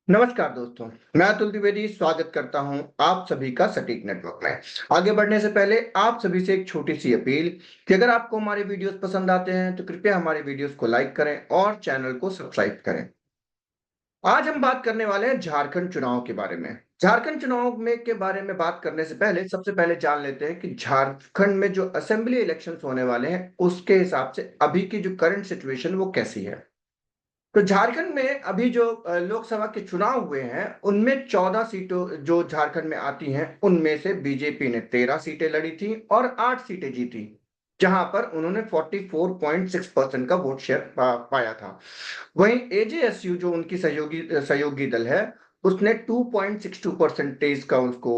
नमस्कार दोस्तों, मैं अतुल द्विवेदी स्वागत करता हूं आप सभी का सटीक नेटवर्क में। आगे बढ़ने से पहले आप सभी से एक छोटी सी अपील कि अगर आपको हमारे वीडियोस पसंद आते हैं तो कृपया हमारे वीडियोस को लाइक करें और चैनल को सब्सक्राइब करें। आज हम बात करने वाले हैं झारखंड चुनाव के बारे में। झारखंड चुनाव में के बारे में बात करने से पहले सबसे पहले जान लेते हैं कि झारखंड में जो असेंबली इलेक्शंस होने वाले हैं उसके हिसाब से अभी की जो करंट सिचुएशन वो कैसी है। तो झारखंड में अभी जो लोकसभा के चुनाव हुए हैं उनमें 14 सीटों जो झारखंड में आती हैं उनमें से बीजेपी ने 13 सीटें लड़ी थी और 8 सीटें जीती, जहां पर उन्होंने 44.6% का वोट शेयर पाया था। वहीं एजेएसयू जो उनकी सहयोगी सहयोगी दल है उसने 2.62% का उसको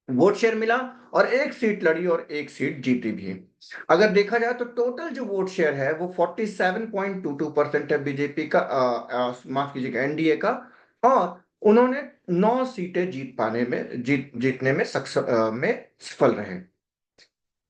वोट शेयर मिला और एक सीट लड़ी और एक सीट जीती भी। अगर देखा जाए तो टोटल जो वोट शेयर है वो 47.22% है बीजेपी का, माफ कीजिएगा एनडीए का। और उन्होंने 9 सीटें जीतने में सफल रहे।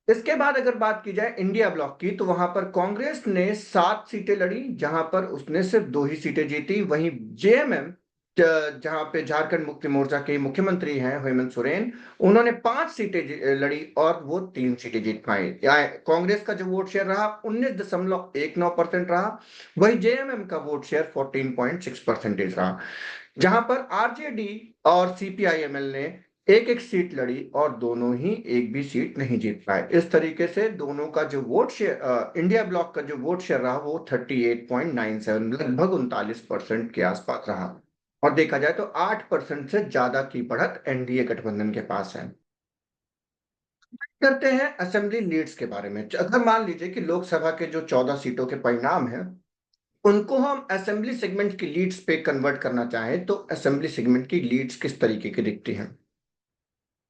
इसके बाद अगर बात की जाए इंडिया ब्लॉक की तो वहां पर कांग्रेस ने 7 सीटें लड़ी जहां पर उसने सिर्फ 2 ही सीटें जीती। वहीं जेएमएम, जहां पे झारखंड मुक्ति मोर्चा के मुख्यमंत्री हैं हेमंत सोरेन, उन्होंने 5 सीटें लड़ी और वो 3 सीटें जीत पाए। कांग्रेस का जो वोट शेयर रहा 19.19% रहा। वही जेएमएम का वोट शेयर 14.6% रहा, जहां पर आरजेडी और सीपीआईएमएल ने एक एक सीट लड़ी और दोनों ही एक भी सीट नहीं जीत पाए। इस तरीके से दोनों का जो वोट शेयर, इंडिया ब्लॉक का जो वोट शेयर रहा वो 38.97, लगभग 39% के आसपास रहा। और देखा जाए तो 8% से ज्यादा की बढ़त एनडीए गठबंधन के पास है। करते हैं असेंबली लीड्स के बारे में। अगर मान लीजिए कि लोकसभा के जो 14 सीटों के परिणाम हैं उनको हम असेंबली सेगमेंट की लीड्स पे कन्वर्ट करना चाहें तो असेंबली सेगमेंट की लीड्स किस तरीके की दिखती हैं।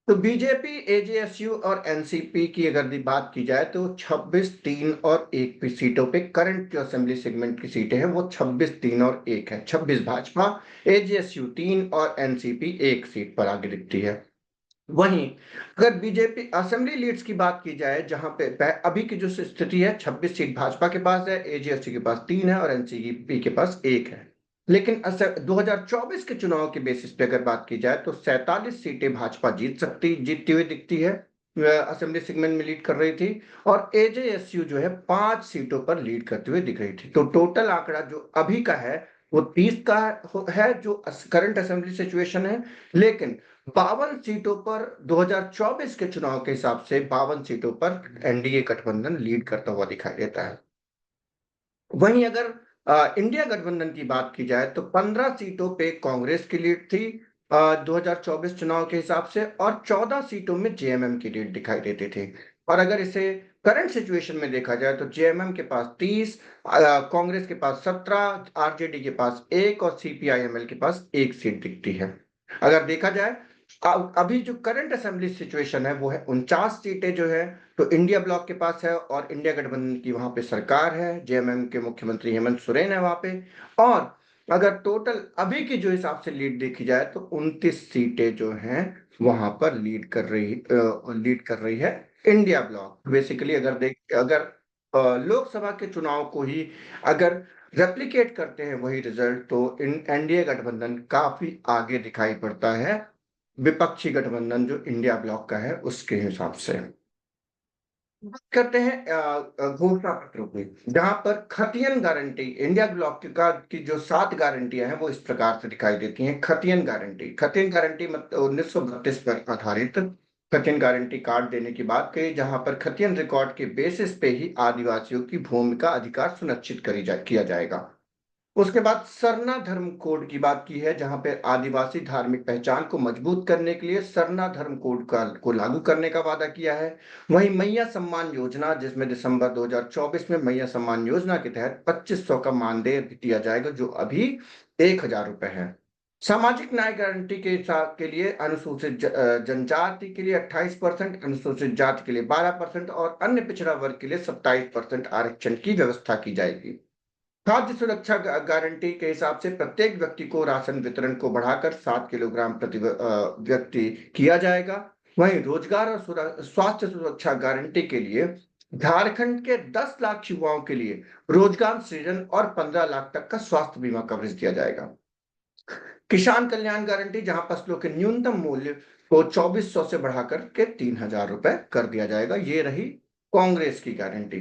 तो बीजेपी, एजेएसयू और एनसीपी की अगर बात की जाए तो 26, 3 और 1 की सीटों पे करंट जो असेंबली सेगमेंट की सीटें हैं वो 26, 3 और 1 है। 26 भाजपा, एजेएसयू 3 और एनसीपी 1 सीट पर आगे दिखती है। वहीं अगर बीजेपी असेंबली लीड्स की बात की जाए जहां पे अभी की जो स्थिति है 26 सीट भाजपा के पास है, एजेएससी के पास 3 है और एनसीपी के पास 1 है। लेकिन 2024 के चुनाव के बेसिस पे अगर बात की जाए तो 47 सीटें भाजपा जीतती हुई दिखती है, असेंबली सेगमेंट में लीड कर रही थी। और एजेएसयू जो है 5 सीटों पर लीड करते हुए दिख रही थी। तो टोटल आंकड़ा जो अभी का है वो 30 का है जो करंट असेंबली सिचुएशन है। लेकिन 52 सीटों पर 2024 के चुनाव के हिसाब से 52 सीटों पर एनडीए गठबंधन लीड करता हुआ दिखाई देता है। वहीं अगर इंडिया गठबंधन की बात की जाए तो 15 सीटों पे कांग्रेस की लीड थी 2024 चुनाव के हिसाब से, और 14 सीटों में जेएमएम की लीड दिखाई देती थी। और अगर इसे करंट सिचुएशन में देखा जाए तो जेएमएम के पास 30, कांग्रेस के पास 17, आरजेडी के पास 1 और सीपीआईएमएल के पास 1 सीट दिखती है। अगर देखा जाए अभी जो करंट असेंबली सिचुएशन है वो है 49 सीटें जो है तो इंडिया ब्लॉक के पास है, और इंडिया गठबंधन की वहां पे सरकार है, जेएमएम के मुख्यमंत्री हेमंत सोरेन है वहां पे। और अगर टोटल अभी की जो हिसाब से लीड देखी जाए तो 29 सीटें जो हैं वहां पर लीड कर रही है इंडिया ब्लॉक। बेसिकली अगर लोकसभा के चुनाव को ही अगर रेप्लिकेट करते हैं वही रिजल्ट तो एनडीए गठबंधन काफी आगे दिखाई पड़ता है विपक्षी गठबंधन जो इंडिया ब्लॉक का है उसके हिसाब से। बात करते हैं घोषणा पत्रों की, जहां पर खतियन गारंटी इंडिया ब्लॉक की जो 7 गारंटियां हैं वो इस प्रकार से दिखाई देती हैं। खतियन गारंटी मतलब 1932 पर आधारित खतियन गारंटी कार्ड देने की बात कही, जहां पर खतियन रिकॉर्ड के बेसिस पे ही आदिवासियों की भूमि का अधिकार सुनिश्चित किया जाएगा। उसके बाद सरना धर्म कोड की बात की है, जहां पे आदिवासी धार्मिक पहचान को मजबूत करने के लिए सरना धर्म कोड को लागू करने का वादा किया है। वहीं मैया सम्मान योजना, जिसमें दिसंबर 2024 में मैया सम्मान योजना के तहत 2500 का मानदेय भी दिया जाएगा जो अभी 1000 रुपए है। सामाजिक न्याय गारंटी के लिए अनुसूचित जनजाति के लिए 28%, अनुसूचित जाति के लिए 12% और अन्य पिछड़ा वर्ग के लिए 27% आरक्षण की व्यवस्था की जाएगी। खाद्य सुरक्षा गारंटी के हिसाब से प्रत्येक व्यक्ति को राशन वितरण को बढ़ाकर 7 किलोग्राम प्रति व्यक्ति किया जाएगा। वहीं रोजगार और स्वास्थ्य सुरक्षा गारंटी के लिए झारखंड के 10 लाख युवाओं के लिए रोजगार सृजन और 15 लाख तक का स्वास्थ्य बीमा कवरेज दिया जाएगा। किसान कल्याण गारंटी, जहां फसलों के न्यूनतम मूल्य को 2400 से बढ़ाकर के 3000 रुपए कर दिया जाएगा। ये रही कांग्रेस की गारंटी।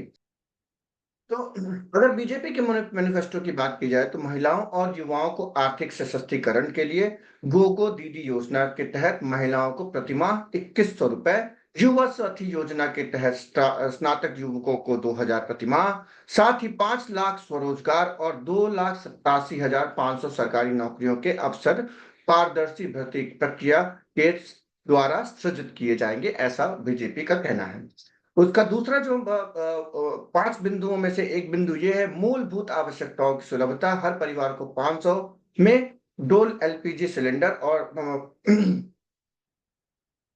तो अगर बीजेपी के मैनिफेस्टो की बात की जाए तो महिलाओं और युवाओं को आर्थिक सशक्तिकरण के लिए गोगो दीदी योजना के तहत महिलाओं को प्रतिमाह 2100 रुपए, युवा साथी योजना के तहत स्नातक युवकों को 2000 प्रतिमाह, साथ ही 5 लाख स्वरोजगार और 2,87,500 सरकारी नौकरियों के अवसर पारदर्शी भर्ती प्रक्रिया के द्वारा सृजित किए जाएंगे, ऐसा बीजेपी का कहना है। उसका दूसरा जो 5 बिंदुओं में से एक बिंदु ये है, मूलभूत आवश्यकताओं की सुलभता। हर परिवार को 500 में डोल एलपीजी सिलेंडर और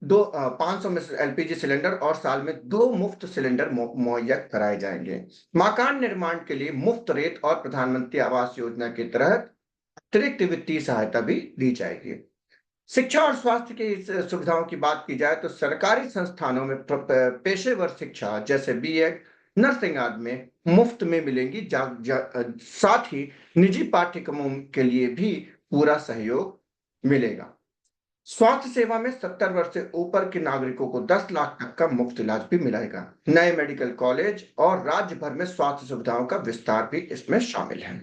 दो 500 में एलपीजी सिलेंडर और साल में 2 मुफ्त सिलेंडर मुहैया कराए जाएंगे। मकान निर्माण के लिए मुफ्त रेत और प्रधानमंत्री आवास योजना के तहत अतिरिक्त वित्तीय सहायता भी दी जाएगी। शिक्षा और स्वास्थ्य की सुविधाओं की बात की जाए तो सरकारी संस्थानों में पेशेवर शिक्षा जैसे बीएड, नर्सिंग आदि में मुफ्त में मिलेंगी। साथ ही निजी पाठ्यक्रमों के लिए भी पूरा सहयोग मिलेगा। स्वास्थ्य सेवा में 70 वर्ष से ऊपर के नागरिकों को 10 लाख तक का मुफ्त इलाज भी मिलेगा। नए मेडिकल कॉलेज और राज्य भर में स्वास्थ्य सुविधाओं का विस्तार भी इसमें शामिल है।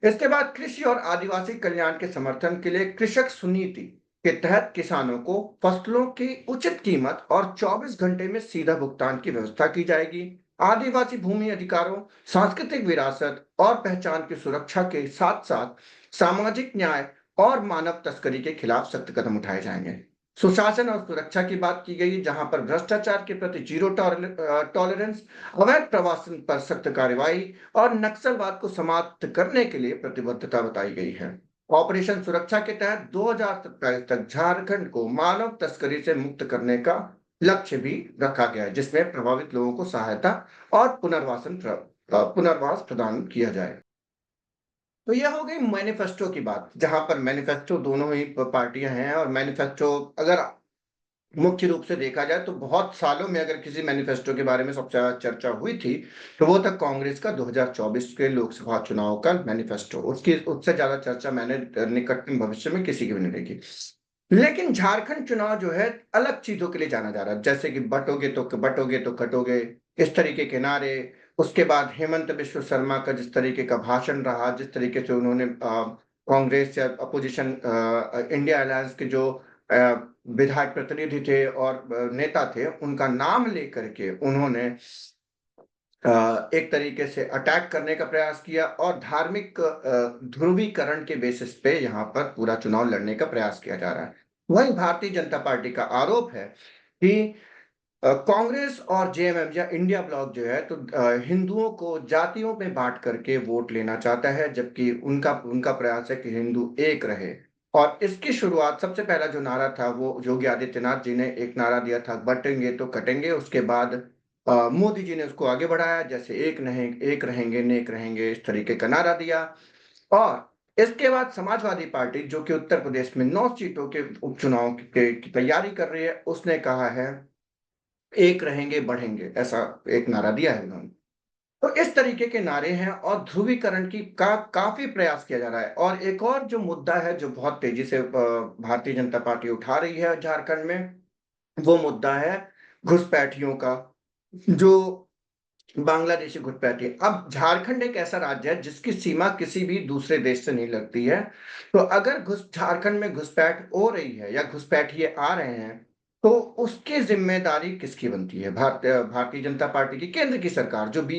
इसके बाद कृषि और आदिवासी कल्याण के समर्थन के लिए कृषक सुनीति के तहत किसानों को फसलों की उचित कीमत और 24 घंटे में सीधा भुगतान की व्यवस्था की जाएगी। आदिवासी भूमि अधिकारों, सांस्कृतिक विरासत और पहचान की सुरक्षा के साथ साथ सामाजिक न्याय और मानव तस्करी के खिलाफ सख्त कदम उठाए जाएंगे। सुशासन और सुरक्षा की बात की गई, जहां पर भ्रष्टाचार के प्रति जीरो टॉलरेंस, अवैध प्रवासन पर सख्त कार्रवाई और नक्सलवाद को समाप्त करने के लिए प्रतिबद्धता बताई गई है। ऑपरेशन सुरक्षा के तहत 2027 तक झारखंड को मानव तस्करी से मुक्त करने का लक्ष्य भी रखा गया है, जिसमें प्रभावित लोगों को सहायता और पुनर्वास प्रदान किया जाए। तो यह हो गई मैनिफेस्टो की बात, जहां पर मैनिफेस्टो दोनों ही पार्टियां हैं। और मैनिफेस्टो अगर मुख्य रूप से देखा जाए तो बहुत सालों में अगर किसी मैनिफेस्टो के बारे में सबसे ज्यादा चर्चा हुई थी तो वो था कांग्रेस का 2024 के लोकसभा चुनाव का मैनिफेस्टो। उसकी उससे ज्यादा चर्चा मैंने निकटतम भविष्य में किसी की भी नहीं देखी। लेकिन झारखंड चुनाव जो है अलग चीजों के लिए जाना जा रहा है, जैसे कि बटोगे तो कटोगे, इस तरीके के नारे। उसके बाद हेमंत बिश्व शर्मा का जिस तरीके का भाषण रहा, जिस तरीके से उन्होंने कांग्रेस या अपोजिशन इंडिया अलायंस के जो विधायक प्रतिनिधि थे और नेता थे, उनका नाम लेकर के उन्होंने एक तरीके से अटैक करने का प्रयास किया और धार्मिक ध्रुवीकरण के बेसिस पे यहाँ पर पूरा चुनाव लड़ने का प्रयास किया जा रहा है। वहीं भारतीय जनता पार्टी का आरोप है कि कांग्रेस और जेएमएम या इंडिया ब्लॉक जो है तो हिंदुओं को जातियों में बांट करके वोट लेना चाहता है, जबकि उनका उनका प्रयास है कि हिंदू एक रहे। और इसकी शुरुआत, सबसे पहला जो नारा था वो योगी आदित्यनाथ जी ने एक नारा दिया था, बटेंगे तो कटेंगे। उसके बाद मोदी जी ने उसको आगे बढ़ाया, जैसे एक नहीं एक रहेंगे नेक रहेंगे, इस तरीके का नारा दिया। और इसके बाद समाजवादी पार्टी, जो कि उत्तर प्रदेश में 9 सीटों के उपचुनाव की तैयारी कर रही है, उसने कहा है एक रहेंगे बढ़ेंगे, ऐसा एक नारा दिया है उन्होंने। तो इस तरीके के नारे हैं और ध्रुवीकरण की काफी प्रयास किया जा रहा है। और एक और जो मुद्दा है जो बहुत तेजी से भारतीय जनता पार्टी उठा रही है झारखंड में, वो मुद्दा है घुसपैठियों का, जो बांग्लादेशी घुसपैठी। अब झारखंड एक ऐसा राज्य है जिसकी सीमा किसी भी दूसरे देश से नहीं लगती है। तो अगर झारखंड में घुसपैठ हो रही है या घुसपैठिए आ रहे हैं तो उसकी जिम्मेदारी किसकी बनती है? भारतीय जनता पार्टी की, केंद्र की सरकार जो भी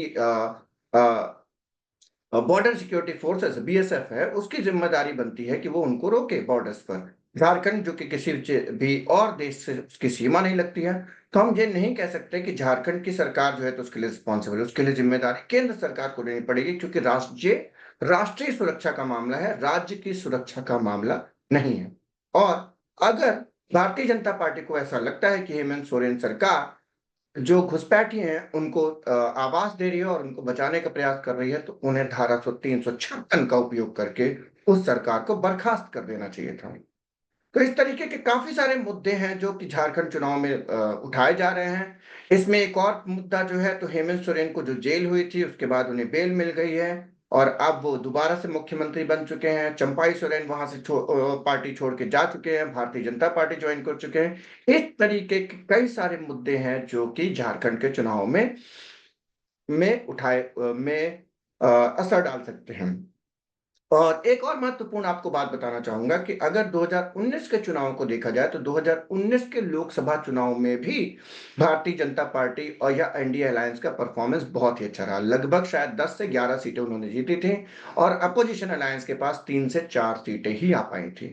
बॉर्डर सिक्योरिटी फोर्सेस बीएसएफ है, उसकी जिम्मेदारी बनती है कि वो उनको रोके बॉर्डर्स पर। झारखंड जो कि किसी भी और देश से उसकी सीमा नहीं लगती है, तो हम ये नहीं कह सकते कि झारखंड की सरकार जो है तो उसके लिए रिस्पॉन्सिबल है। उसके लिए जिम्मेदारी केंद्र सरकार को लेनी पड़ेगी, क्योंकि राष्ट्रीय सुरक्षा का मामला है, राज्य की सुरक्षा का मामला नहीं है। और अगर भारतीय जनता पार्टी को ऐसा लगता है कि हेमंत सोरेन सरकार जो घुसपैठी हैं उनको आवास दे रही है और उनको बचाने का प्रयास कर रही है, तो उन्हें धारा 356 का उपयोग करके उस सरकार को बर्खास्त कर देना चाहिए था। तो इस तरीके के काफी सारे मुद्दे हैं जो कि झारखंड चुनाव में उठाए जा रहे हैं। इसमें एक और मुद्दा जो है तो हेमंत सोरेन को जो जेल हुई थी उसके बाद उन्हें बेल मिल गई है। और अब वो दोबारा से मुख्यमंत्री बन चुके हैं। चंपाई सोरेन वहां से पार्टी छोड़ के जा चुके हैं, भारतीय जनता पार्टी ज्वाइन कर चुके हैं। इस तरीके के कई सारे मुद्दे हैं जो कि झारखंड के चुनाव में उठाए में असर डाल सकते हैं। और एक और महत्वपूर्ण आपको बात बताना चाहूंगा कि अगर 2019 के चुनाव को देखा जाए तो 2019 के लोकसभा चुनाव में भी भारतीय जनता पार्टी और या एनडीए अलायंस का परफॉर्मेंस बहुत ही अच्छा रहा। लगभग शायद 10 से 11 सीटें उन्होंने जीती थी और अपोजिशन अलायंस के पास 3 से 4 सीटें ही आ पाई थी।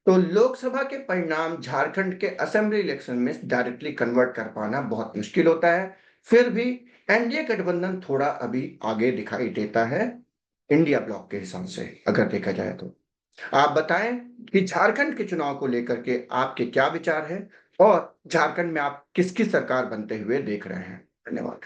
तो लोकसभा के परिणाम झारखंड के असेंबली इलेक्शन में डायरेक्टली कन्वर्ट कर पाना बहुत मुश्किल होता है। फिर भी एनडीए गठबंधन थोड़ा अभी आगे दिखाई देता है इंडिया ब्लॉक के हिसाब से अगर देखा जाए तो। आप बताएं कि झारखंड के चुनाव को लेकर के आपके क्या विचार हैं और झारखंड में आप किसकी सरकार बनते हुए देख रहे हैं। धन्यवाद।